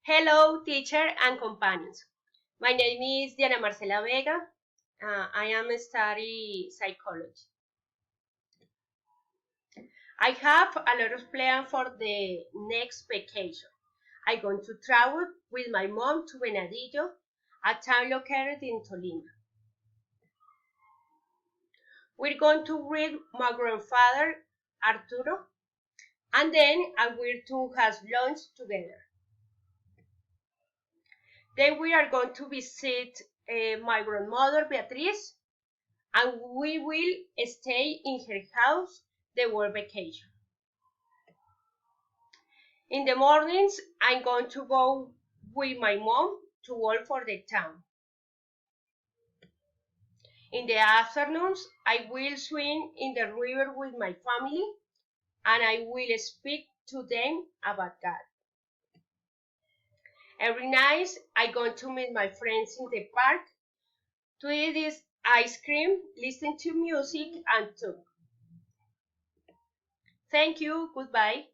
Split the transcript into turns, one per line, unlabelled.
Hello, teacher and companions. My name is Diana Marcela Vega. I am studying psychology. I have a lot of plans for the next vacation. I'm going to travel with my mom to Venadillo, a town located in Tolima. We're going to read my grandfather, Arturo, and then we're to have lunch together. Then we are going to visit my grandmother, Beatriz, and we will stay in her house the whole vacation. In the mornings, I'm going to go with my mom to walk for the town. In the afternoons, I will swim in the river with my family and I will speak to them about God. Every night, I'm going to meet my friends in the park to eat this ice cream, listen to music, and talk. Thank you. Goodbye.